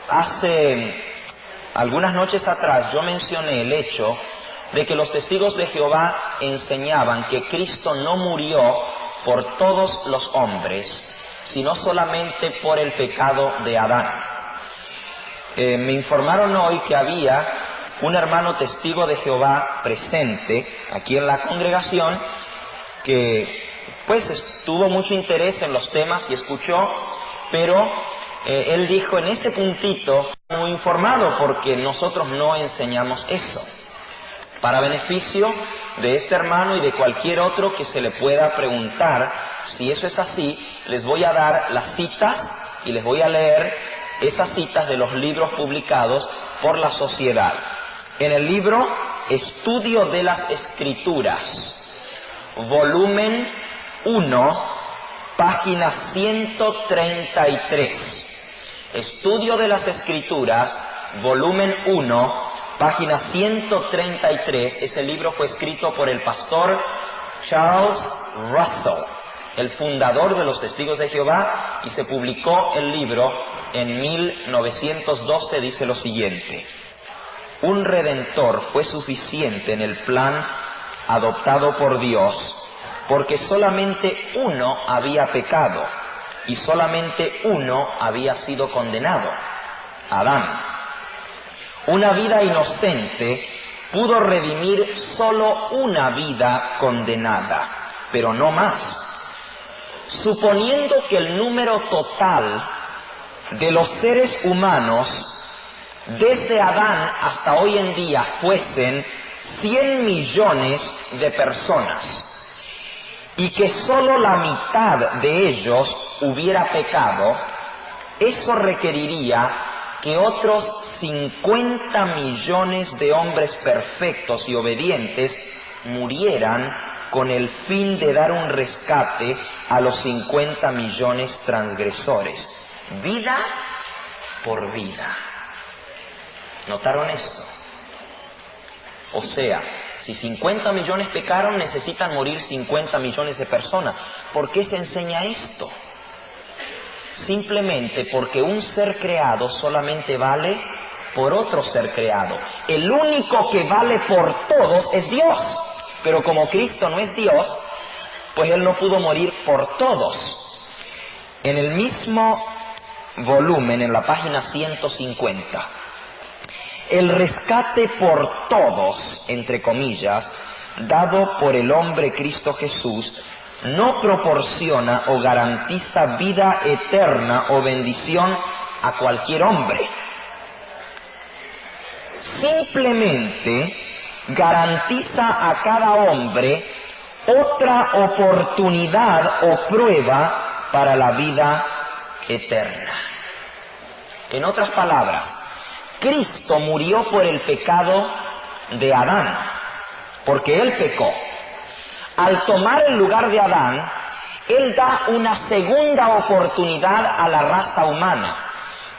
Hace algunas noches atrás yo mencioné el hecho de que los testigos de Jehová enseñaban que Cristo no murió por todos los hombres, sino solamente por el pecado de Adán. Me informaron hoy que había un hermano testigo de Jehová presente aquí en la congregación que pues tuvo mucho interés en los temas y escuchó, pero él dijo en este puntito, muy informado porque nosotros no enseñamos eso. Para beneficio de este hermano y de cualquier otro que se le pueda preguntar si eso es así, les voy a dar las citas y les voy a leer esas citas de los libros publicados por la sociedad. En el libro Estudio de las Escrituras, volumen 1, página 133. Estudio de las Escrituras, volumen 1, página 133. Ese libro fue escrito por el pastor Charles Russell, el fundador de los Testigos de Jehová, y se publicó el libro en 1912. Dice lo siguiente: un redentor fue suficiente en el plan adoptado por Dios, porque solamente uno había pecado y solamente uno había sido condenado, Adán. Una vida inocente pudo redimir solo una vida condenada, pero no más. Suponiendo que el número total de los seres humanos desde Adán hasta hoy en día fuesen 100 millones de personas y que solo la mitad de ellos hubiera pecado, eso requeriría que otros 50 millones de hombres perfectos y obedientes murieran con el fin de dar un rescate a los 50 millones transgresores. Vida por vida. ¿Notaron esto? O sea, si 50 millones pecaron, necesitan morir 50 millones de personas. ¿Por qué se enseña esto? Simplemente porque un ser creado solamente vale por otro ser creado. El único que vale por todos es Dios. Pero como Cristo no es Dios, pues Él no pudo morir por todos. En el mismo volumen, en la página 150, el rescate por todos, entre comillas, dado por el hombre Cristo Jesús, no proporciona o garantiza vida eterna o bendición a cualquier hombre. Simplemente garantiza a cada hombre otra oportunidad o prueba para la vida eterna. En otras palabras, Cristo murió por el pecado de Adán, porque Él pecó. Al tomar el lugar de Adán, Él da una segunda oportunidad a la raza humana,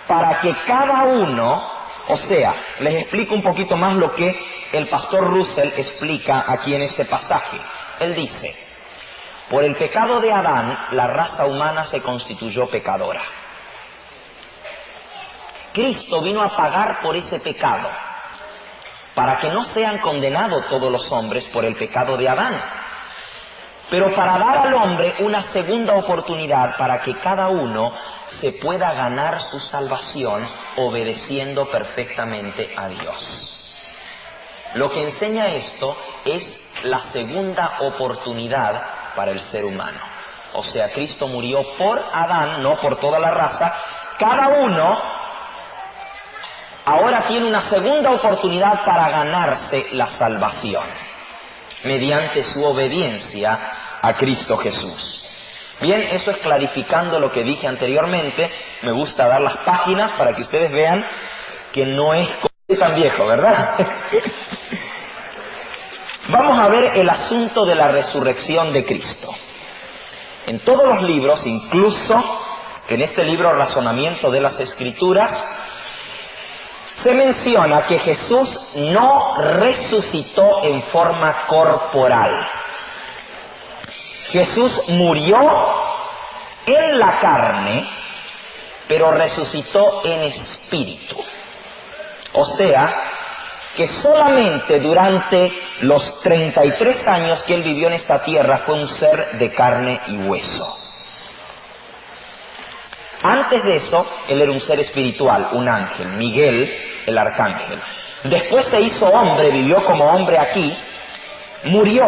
para que cada uno, o sea, les explico un poquito más lo que el pastor Russell explica aquí en este pasaje. Él dice: por el pecado de Adán, la raza humana se constituyó pecadora. Cristo vino a pagar por ese pecado, para que no sean condenados todos los hombres por el pecado de Adán, pero para dar al hombre una segunda oportunidad para que cada uno se pueda ganar su salvación obedeciendo perfectamente a Dios. Lo que enseña esto es la segunda oportunidad para el ser humano. O sea, Cristo murió por Adán, no por toda la raza. Cada uno ahora tiene una segunda oportunidad para ganarse la salvación, mediante su obediencia a Cristo Jesús. Bien, eso es clarificando lo que dije anteriormente. Me gusta dar las páginas para que ustedes vean que no es tan viejo, ¿verdad? Vamos a ver el asunto de la resurrección de Cristo. En todos los libros, incluso en este libro Razonamiento de las Escrituras, se menciona que Jesús no resucitó en forma corporal. Jesús murió en la carne pero resucitó en espíritu. O sea, que solamente durante los 33 años que él vivió en esta tierra fue un ser de carne y hueso. Antes de eso, él era un ser espiritual, un ángel, Miguel, el arcángel. Después se hizo hombre, vivió como hombre aquí, murió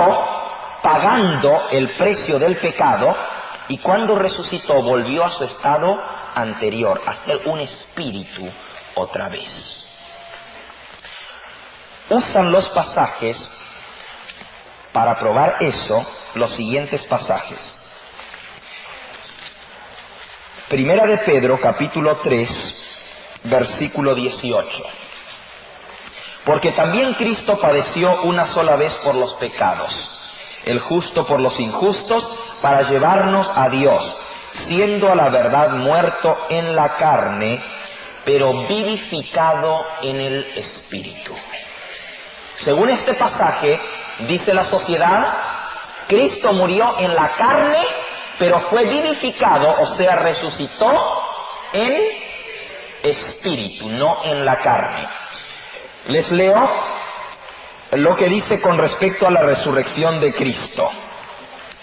pagando el precio del pecado, y cuando resucitó volvió a su estado anterior, a ser un espíritu otra vez. Usan los pasajes para probar eso, los siguientes pasajes. Primera de Pedro, capítulo 3, versículo 18. Porque también Cristo padeció una sola vez por los pecados, el justo por los injustos, para llevarnos a Dios, siendo a la verdad muerto en la carne, pero vivificado en el Espíritu. Según este pasaje, dice la sociedad, Cristo murió en la carne, pero fue vivificado, o sea, resucitó en espíritu, no en la carne. Les leo lo que dice con respecto a la resurrección de Cristo.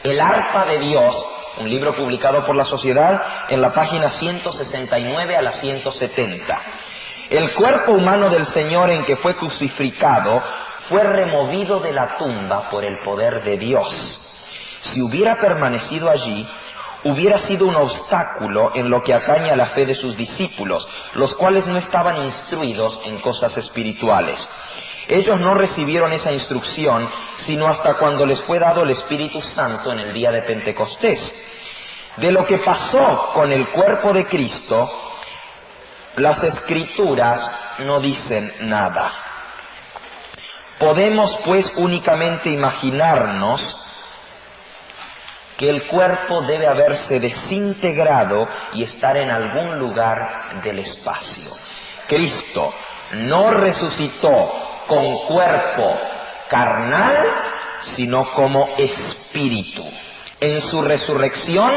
El arpa de Dios, un libro publicado por la sociedad en la página 169 a la 170. El cuerpo humano del Señor en que fue crucificado fue removido de la tumba por el poder de Dios. Si hubiera permanecido allí, hubiera sido un obstáculo en lo que atañe a la fe de sus discípulos, los cuales no estaban instruidos en cosas espirituales. Ellos no recibieron esa instrucción sino hasta cuando les fue dado el Espíritu Santo en el día de Pentecostés. De lo que pasó con el cuerpo de Cristo, las Escrituras no dicen nada. Podemos pues únicamente imaginarnos que el cuerpo debe haberse desintegrado y estar en algún lugar del espacio. Cristo no resucitó con cuerpo carnal, sino como espíritu. En su resurrección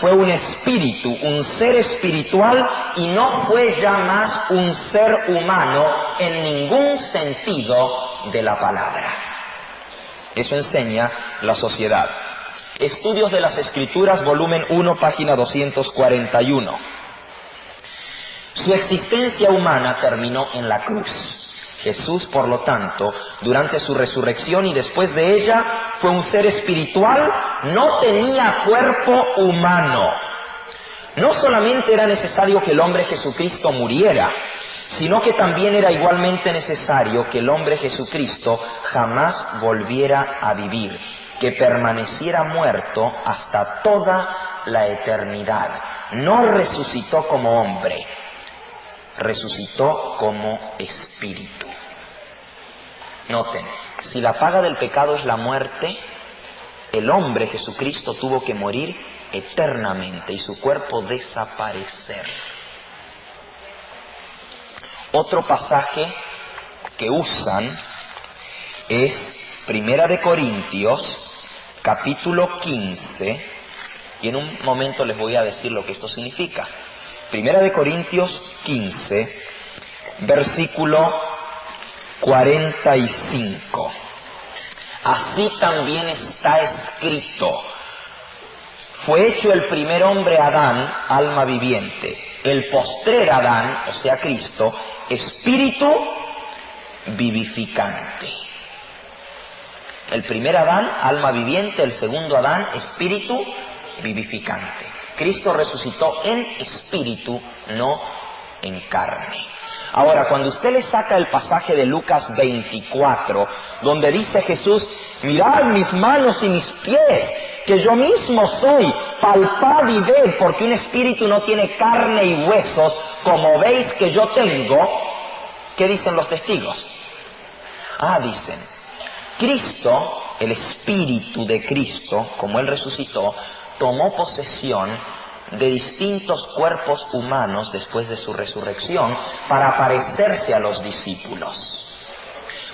fue un espíritu, un ser espiritual, y no fue ya más un ser humano en ningún sentido de la palabra. Eso enseña la sociedad. Estudios de las Escrituras, volumen 1, página 241. Su existencia humana terminó en la cruz. Jesús, por lo tanto, durante su resurrección y después de ella, fue un ser espiritual, no tenía cuerpo humano. No solamente era necesario que el hombre Jesucristo muriera, sino que también era igualmente necesario que el hombre Jesucristo jamás volviera a vivir, que permaneciera muerto hasta toda la eternidad. No resucitó como hombre, resucitó como espíritu. Noten, si la paga del pecado es la muerte, el hombre Jesucristo tuvo que morir eternamente y su cuerpo desaparecer. Otro pasaje que usan es Primera de Corintios, capítulo 15, y en un momento les voy a decir lo que esto significa. Primera de Corintios 15, versículo 45. Así también está escrito: fue hecho el primer hombre Adán, alma viviente; el postrer Adán, o sea Cristo, espíritu vivificante. El primer Adán, alma viviente; el segundo Adán, espíritu vivificante. Cristo resucitó en espíritu, no en carne. Ahora, cuando usted le saca el pasaje de Lucas 24, donde dice Jesús: mirad mis manos y mis pies, que yo mismo soy, palpad y ved, porque un espíritu no tiene carne y huesos, como veis que yo tengo. ¿Qué dicen los testigos? Dicen, Cristo, el espíritu de Cristo, como Él resucitó, tomó posesión de distintos cuerpos humanos después de su resurrección para aparecerse a los discípulos.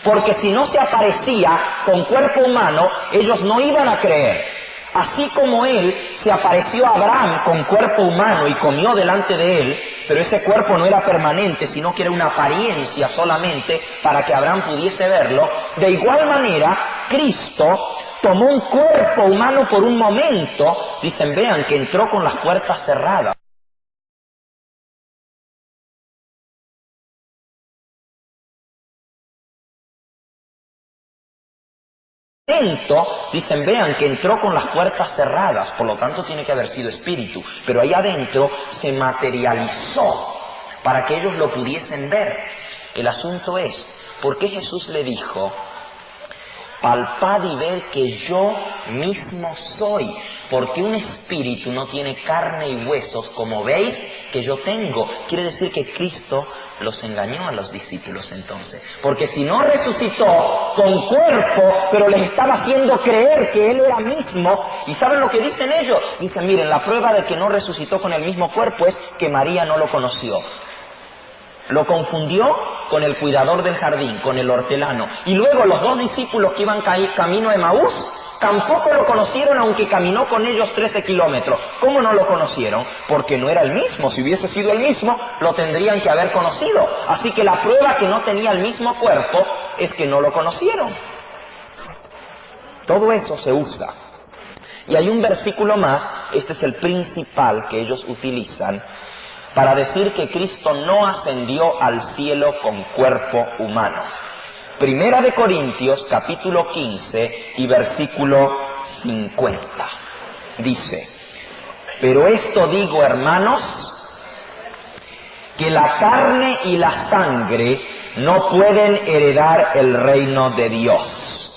Porque si no se aparecía con cuerpo humano, ellos no iban a creer. Así como Él se apareció a Abraham con cuerpo humano y comió delante de él, pero ese cuerpo no era permanente, sino que era una apariencia solamente para que Abraham pudiese verlo, de igual manera, Cristo tomó un cuerpo humano por un momento, dicen, vean que entró con las puertas cerradas. Dicen, vean que entró con las puertas cerradas, por lo tanto tiene que haber sido espíritu, pero ahí adentro se materializó para que ellos lo pudiesen ver. El asunto es, ¿por qué Jesús le dijo, palpad y ver que yo mismo soy? Porque un espíritu no tiene carne y huesos como veis que yo tengo. Quiere decir que Cristo los engañó a los discípulos entonces. Porque si no resucitó con cuerpo, pero les estaba haciendo creer que Él era mismo. ¿Y saben lo que dicen ellos? Dicen, miren, la prueba de que no resucitó con el mismo cuerpo es que María no lo conoció. Lo confundió con el cuidador del jardín, con el hortelano. Y luego los dos discípulos que iban camino a Emaús, tampoco lo conocieron aunque caminó con ellos 13 kilómetros. ¿Cómo no lo conocieron? Porque no era el mismo. Si hubiese sido el mismo, lo tendrían que haber conocido. Así que la prueba que no tenía el mismo cuerpo es que no lo conocieron. Todo eso se usa. Y hay un versículo más, este es el principal que ellos utilizan, para decir que Cristo no ascendió al cielo con cuerpo humano. Primera de Corintios, capítulo 15 y versículo 50. Dice, pero esto digo, hermanos, que la carne y la sangre no pueden heredar el reino de Dios,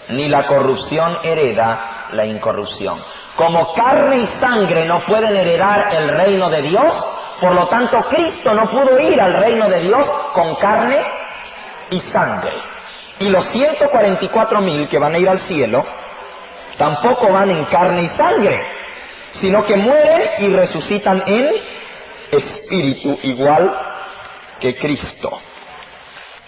ni la corrupción hereda la incorrupción. Como carne y sangre no pueden heredar el reino de Dios, por lo tanto, Cristo no pudo ir al reino de Dios con carne y sangre. Y los 144,000 que van a ir al cielo, tampoco van en carne y sangre, sino que mueren y resucitan en espíritu, igual que Cristo.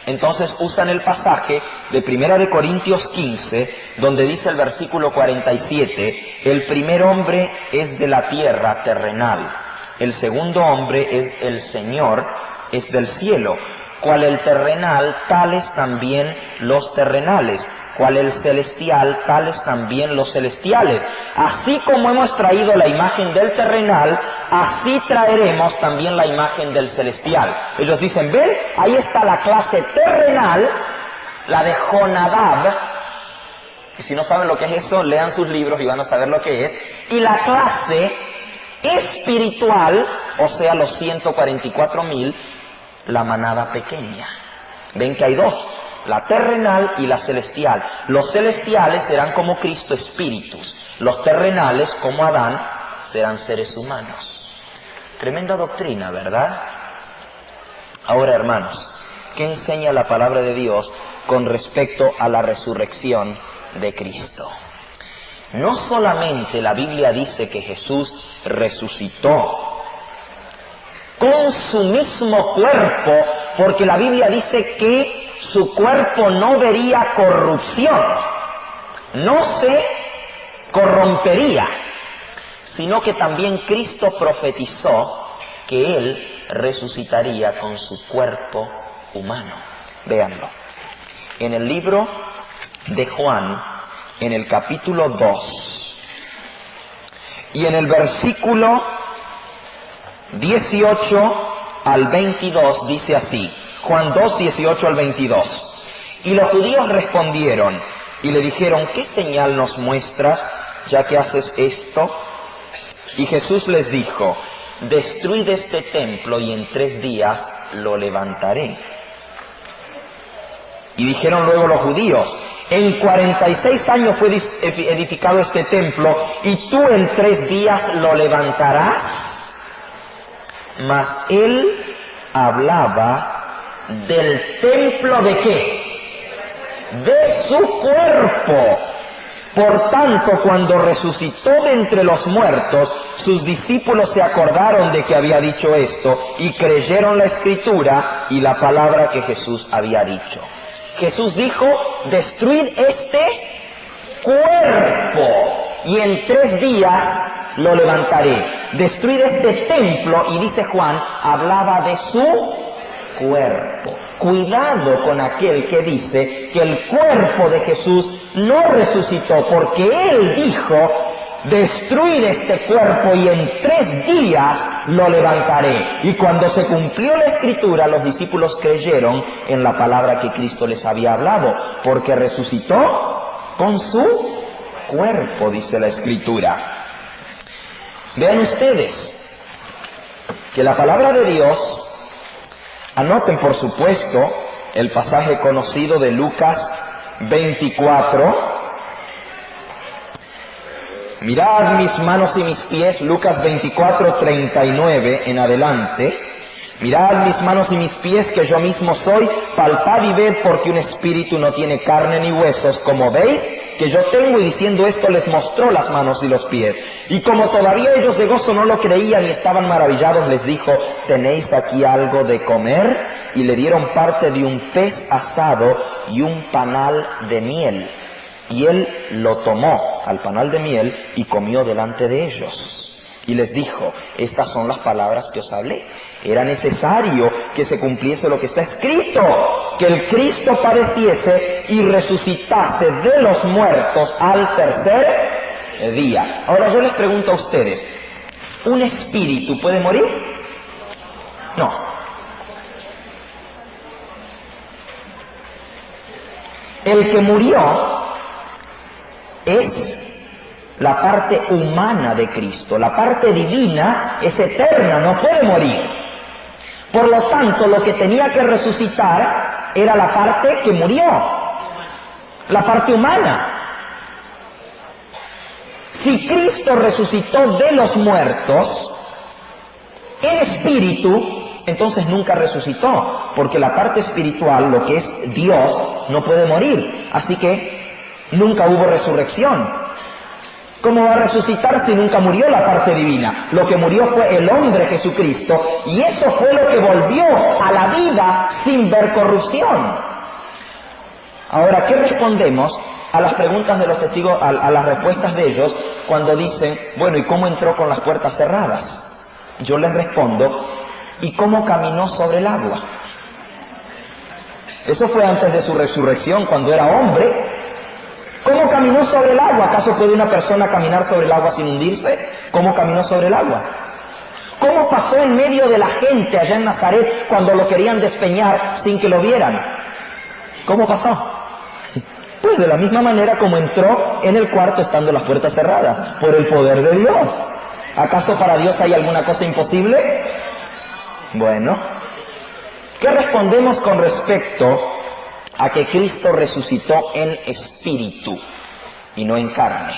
Entonces usan el pasaje de 1 de Corintios 15, donde dice el versículo 47, el primer hombre es de la tierra terrenal. El segundo hombre es el Señor, es del cielo. Cual el terrenal, tales también los terrenales. Cual el celestial, tales también los celestiales. Así como hemos traído la imagen del terrenal, así traeremos también la imagen del celestial. Ellos dicen, ven, ahí está la clase terrenal, la de Jonadab. Y si no saben lo que es eso, lean sus libros y van a saber lo que es. Y la clase espiritual, o sea, los 144,000, la manada pequeña. Ven que hay dos, la terrenal y la celestial. Los celestiales serán como Cristo, espíritus. Los terrenales, como Adán, serán seres humanos. Tremenda doctrina, ¿verdad? Ahora, hermanos, ¿qué enseña la palabra de Dios con respecto a la resurrección de Cristo? No solamente la Biblia dice que Jesús resucitó con su mismo cuerpo, porque la Biblia dice que su cuerpo no vería corrupción, no se corrompería, sino que también Cristo profetizó que Él resucitaría con su cuerpo humano. Véanlo. En el libro de Juan, en el capítulo 2, y en el versículo 18 al 22, dice así, Juan 2, 18 al 22. Y los judíos respondieron y le dijeron, ¿qué señal nos muestras ya que haces esto? Y Jesús les dijo, destruid este templo y en 3 días lo levantaré. Y dijeron luego los judíos, en 46 años fue edificado este templo y tú en 3 días lo levantarás. Mas él hablaba del templo ¿de qué? De su cuerpo. Por tanto, cuando resucitó de entre los muertos, sus discípulos se acordaron de que había dicho esto y creyeron la escritura y la palabra que Jesús había dicho. Jesús dijo, destruid este cuerpo. y en 3 días lo levantaré. Destruid este templo, y dice Juan, hablaba de su cuerpo. Cuidado con aquel que dice que el cuerpo de Jesús no resucitó, porque él dijo, destruid este cuerpo y en 3 días lo levantaré. Y cuando se cumplió la escritura, los discípulos creyeron en la palabra que Cristo les había hablado, porque resucitó con su cuerpo, dice la escritura. Vean ustedes que la palabra de Dios, anoten por supuesto el pasaje conocido de Lucas 24. Mirad mis manos y mis pies, Lucas 24, 39 en adelante. Mirad mis manos y mis pies, que yo mismo soy, palpad y ved, porque un espíritu no tiene carne ni huesos, como veis que yo tengo. Y diciendo esto les mostró las manos y los pies. Y como todavía ellos de gozo no lo creían y estaban maravillados, les dijo, ¿tenéis aquí algo de comer? Y le dieron parte de un pez asado y un panal de miel. Y él lo tomó al panal de miel y comió delante de ellos. Y les dijo, estas son las palabras que os hablé. Era necesario que se cumpliese lo que está escrito, que el Cristo padeciese y resucitase de los muertos al 3er día. Ahora yo les pregunto a ustedes, ¿un espíritu puede morir? No. El que murió es la parte humana de Cristo. La parte divina es eterna, no puede morir. Por lo tanto, lo que tenía que resucitar era la parte que murió, la parte humana. Si Cristo resucitó de los muertos en espíritu, entonces nunca resucitó, porque la parte espiritual, lo que es Dios, no puede morir. Así que nunca hubo resurrección. ¿Cómo va a resucitar si nunca murió la parte divina? Lo que murió fue el hombre Jesucristo, y eso fue lo que volvió a la vida sin ver corrupción. Ahora, ¿qué respondemos a las preguntas de los testigos, a las respuestas de ellos, cuando dicen, bueno, ¿y cómo entró con las puertas cerradas? Yo les respondo, ¿y cómo caminó sobre el agua? Eso fue antes de su resurrección, cuando era hombre. ¿Cómo caminó sobre el agua? ¿Acaso puede una persona caminar sobre el agua sin hundirse? ¿Cómo caminó sobre el agua? ¿Cómo pasó en medio de la gente allá en Nazaret cuando lo querían despeñar sin que lo vieran? ¿Cómo pasó? Pues de la misma manera como entró en el cuarto estando las puertas cerradas, por el poder de Dios. ¿Acaso para Dios hay alguna cosa imposible? Bueno, ¿qué respondemos con respecto a que Cristo resucitó en espíritu y no en carne?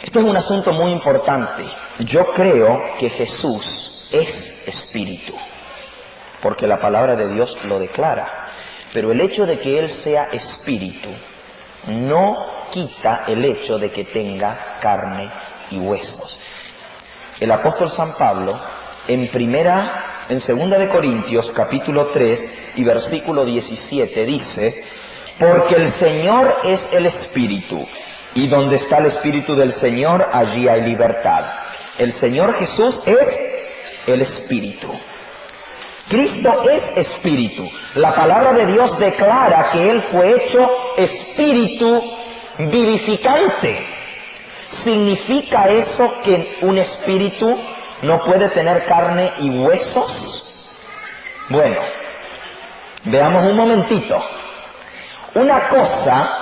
Esto es un asunto muy importante. Yo creo que Jesús es espíritu, porque la palabra de Dios lo declara. Pero el hecho de que Él sea espíritu no quita el hecho de que tenga carne y huesos. El apóstol San Pablo, en 2 de Corintios, capítulo 3 y versículo 17, dice, porque el Señor es el Espíritu, y donde está el Espíritu del Señor, allí hay libertad. El Señor Jesús es el Espíritu. Cristo es Espíritu. La palabra de Dios declara que Él fue hecho Espíritu vivificante. ¿Significa eso que un espíritu no puede tener carne y huesos? Bueno, veamos un momentito. Una cosa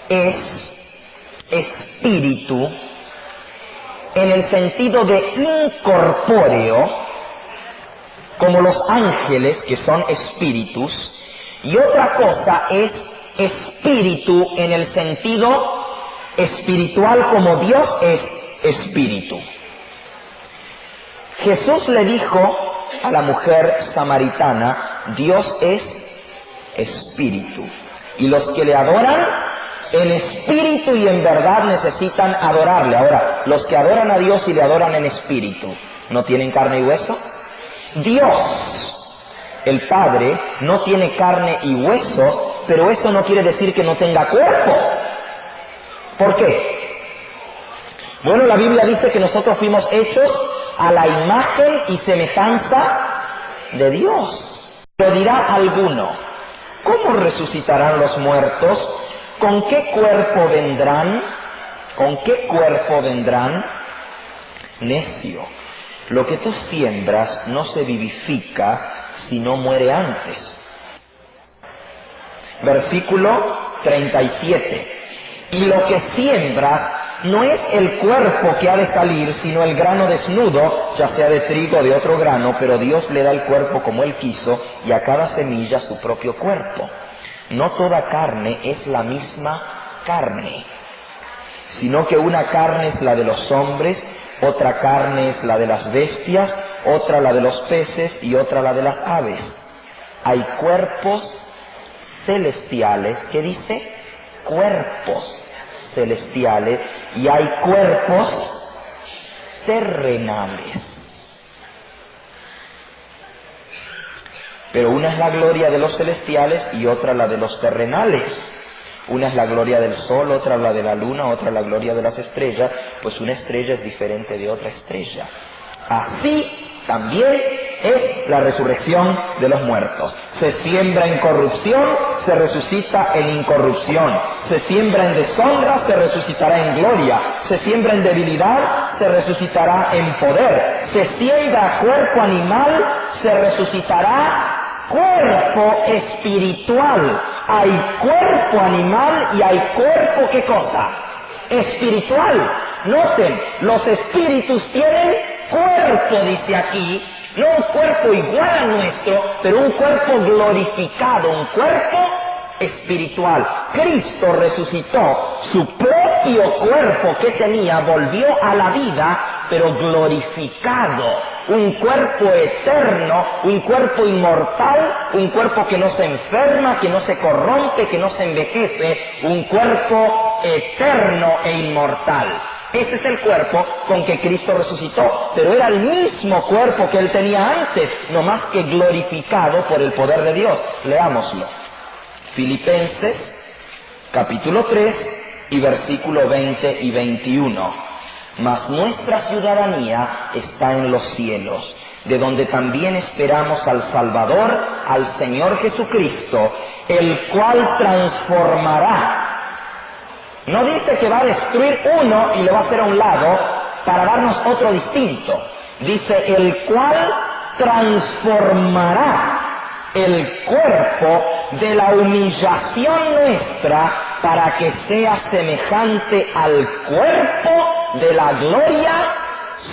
es espíritu en el sentido de incorpóreo, como los ángeles que son espíritus, y otra cosa es espíritu en el sentido espiritual, como Dios es espíritu. Jesús le dijo a la mujer samaritana, Dios es espíritu, y los que le adoran en espíritu y en verdad necesitan adorarle. Ahora, los que adoran a Dios y le adoran en espíritu, ¿no tienen carne y hueso? Dios, el Padre, no tiene carne y hueso, pero eso no quiere decir que no tenga cuerpo. ¿Por qué? Bueno, la Biblia dice que nosotros fuimos hechos a la imagen y semejanza de Dios. Pero dirá alguno, ¿cómo resucitarán los muertos? ¿Con qué cuerpo vendrán? ¿Con qué cuerpo vendrán? Necio, lo que tú siembras no se vivifica si no muere antes. Versículo 37. Y lo que siembras no es el cuerpo que ha de salir, sino el grano desnudo, ya sea de trigo o de otro grano, pero Dios le da el cuerpo como Él quiso, y a cada semilla su propio cuerpo. No toda carne es la misma carne, sino que una carne es la de los hombres, otra carne es la de las bestias, otra la de los peces y otra la de las aves. Hay cuerpos celestiales, ¿qué dice? Cuerpos celestiales, y hay cuerpos terrenales. Pero una es la gloria de los celestiales y otra la de los terrenales. Una es la gloria del sol, otra la de la luna, otra la gloria de las estrellas, pues una estrella es diferente de otra estrella. Así también es la resurrección de los muertos. Se siembra en corrupción, se resucita en incorrupción. Se siembra en deshonra, se resucitará en gloria. Se siembra en debilidad, se resucitará en poder. Se siembra cuerpo animal, se resucitará cuerpo espiritual. Hay cuerpo animal y hay cuerpo, ¿qué cosa? Espiritual. Noten, los espíritus tienen cuerpo, dice aquí, no un cuerpo igual a nuestro, pero un cuerpo glorificado, un cuerpo espiritual. Cristo resucitó, su propio cuerpo que tenía volvió a la vida, pero glorificado. Un cuerpo eterno, un cuerpo inmortal, un cuerpo que no se enferma, que no se corrompe, que no se envejece, un cuerpo eterno e inmortal. Ese es el cuerpo con que Cristo resucitó, pero era el mismo cuerpo que Él tenía antes, no más que glorificado por el poder de Dios. Leámoslo. Filipenses, capítulo 3, y versículo 20 y 21. Mas nuestra ciudadanía está en los cielos, de donde también esperamos al Salvador, al Señor Jesucristo, el cual transformará. No dice que va a destruir uno y lo va a hacer a un lado para darnos otro distinto. Dice, el cual transformará el cuerpo de la humillación nuestra para que sea semejante al cuerpo de la gloria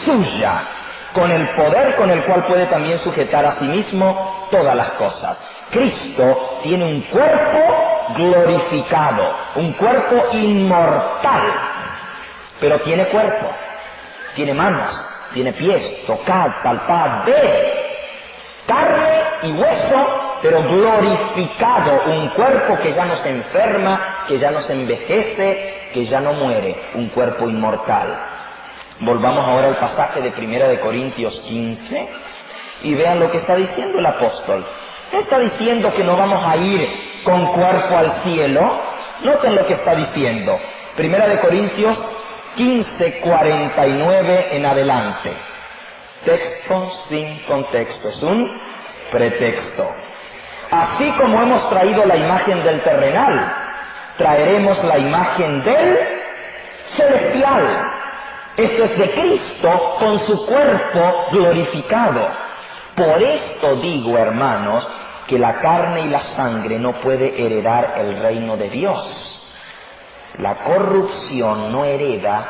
suya, con el poder con el cual puede también sujetar a sí mismo todas las cosas. Cristo tiene un cuerpo glorificado, un cuerpo inmortal, pero tiene cuerpo, tiene manos, tiene pies, tocad, palpad, ved, carne y hueso, pero glorificado, un cuerpo que ya no se enferma, que ya no se envejece, que ya no muere, un cuerpo inmortal. Volvamos ahora al pasaje de 1 Corintios 15 y vean lo que está diciendo el apóstol. No está diciendo que no vamos a ir con cuerpo al cielo. Noten lo que está diciendo. 1 Corintios 15, 49 en adelante. Texto sin contexto, es un pretexto. Así como hemos traído la imagen del terrenal, traeremos la imagen del celestial. Esto es de Cristo con su cuerpo glorificado. Por esto digo, hermanos, que la carne y la sangre no puede heredar el reino de Dios. La corrupción no hereda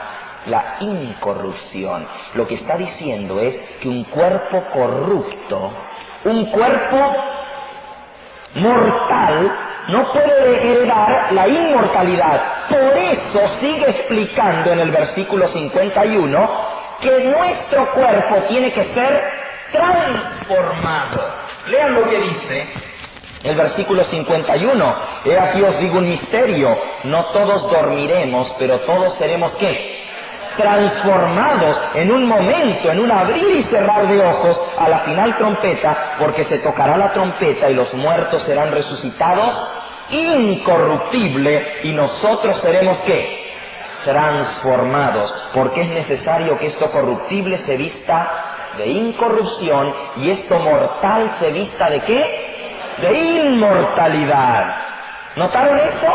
la incorrupción. Lo que está diciendo es que un cuerpo corrupto, un cuerpo mortal, no puede heredar la inmortalidad. Por eso sigue explicando en el versículo 51 que nuestro cuerpo tiene que ser transformado. Lean lo que dice el versículo 51. He aquí os digo un misterio, no todos dormiremos, pero todos seremos ¿qué? Transformados en un momento, en un abrir y cerrar de ojos, a la final trompeta, porque se tocará la trompeta y los muertos serán resucitados incorruptible y nosotros seremos ¿qué? transformados, porque es necesario que esto corruptible se vista de incorrupción y esto mortal se vista ¿de qué? De inmortalidad. ¿Notaron eso?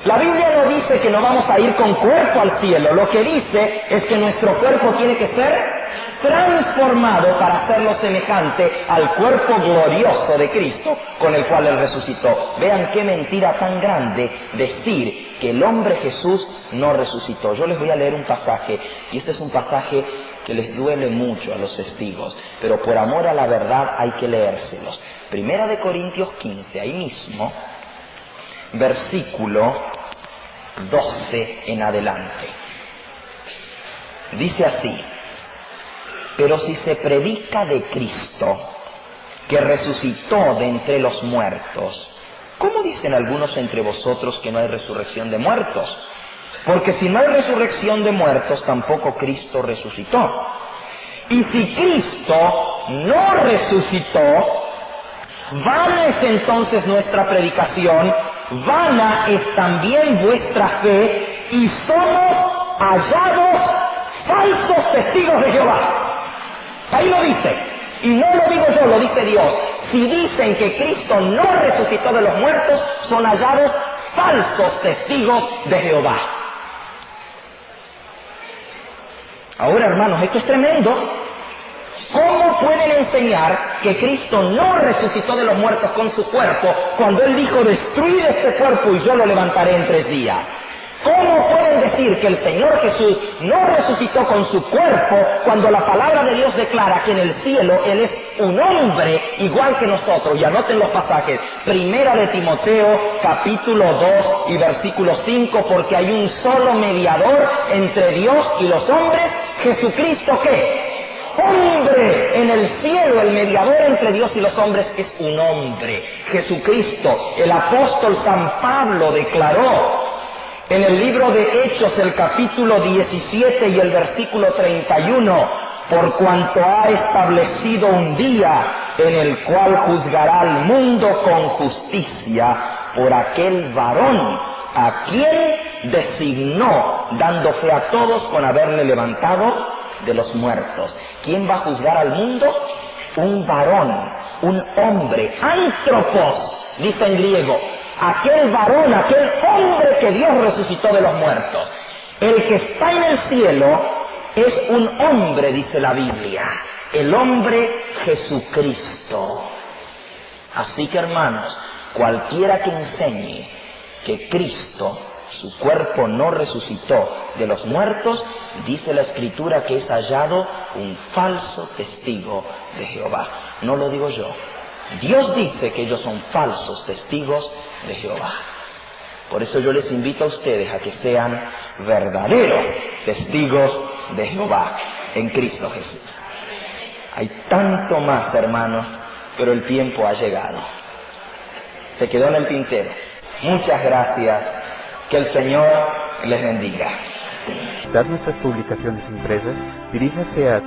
La Biblia no dice que no vamos a ir con cuerpo al cielo, lo que dice es que nuestro cuerpo tiene que ser transformado para hacerlo semejante al cuerpo glorioso de Cristo con el cual Él resucitó. Vean qué mentira tan grande decir que el hombre Jesús no resucitó. Yo les voy a leer un pasaje, y este es un pasaje que les duele mucho a los testigos, pero por amor a la verdad hay que leérselos. Primera de Corintios 15, ahí mismo, versículo 12 en adelante. Dice así: pero si se predica de Cristo, que resucitó de entre los muertos, ¿cómo dicen algunos entre vosotros que no hay resurrección de muertos? Porque si no hay resurrección de muertos, tampoco Cristo resucitó. Y si Cristo no resucitó, vana es entonces nuestra predicación, vana es también vuestra fe, y somos hallados falsos testigos de Jehová. Ahí lo dice, y no lo digo yo, lo dice Dios. Si dicen que Cristo no resucitó de los muertos, son hallados falsos testigos de Jehová. Ahora, hermanos, esto es tremendo. ¿Cómo pueden enseñar que Cristo no resucitó de los muertos con su cuerpo cuando Él dijo: destruid este cuerpo y yo lo levantaré en 3 días? ¿Cómo pueden decir que el Señor Jesús no resucitó con su cuerpo cuando la palabra de Dios declara que en el cielo Él es un hombre igual que nosotros? Y anoten los pasajes. Primera de Timoteo, capítulo 2 y versículo 5, porque hay un solo mediador entre Dios y los hombres, Jesucristo, ¿qué? Hombre. En el cielo el mediador entre Dios y los hombres es un hombre, Jesucristo. El apóstol San Pablo declaró en el libro de Hechos, el capítulo 17 y el versículo 31, por cuanto ha establecido un día en el cual juzgará al mundo con justicia por aquel varón a quien designó, dando fe a todos con haberle levantado de los muertos. ¿Quién va a juzgar al mundo? Un varón, un hombre, antropos, dice en griego. Aquel varón, aquel hombre que Dios resucitó de los muertos. El que está en el cielo es un hombre, dice la Biblia. El hombre Jesucristo. Así que, hermanos, cualquiera que enseñe que Cristo, su cuerpo, no resucitó de los muertos, dice la Escritura que es hallado un falso testigo de Jehová. No lo digo yo. Dios dice que ellos son falsos testigos de Jehová. Por eso yo les invito a ustedes a que sean verdaderos testigos de Jehová en Cristo Jesús. Hay tanto más, hermanos, pero el tiempo ha llegado. Se quedó en el tintero. Muchas gracias. Que el Señor les bendiga. Dar nuestras publicaciones impresas, diríjase a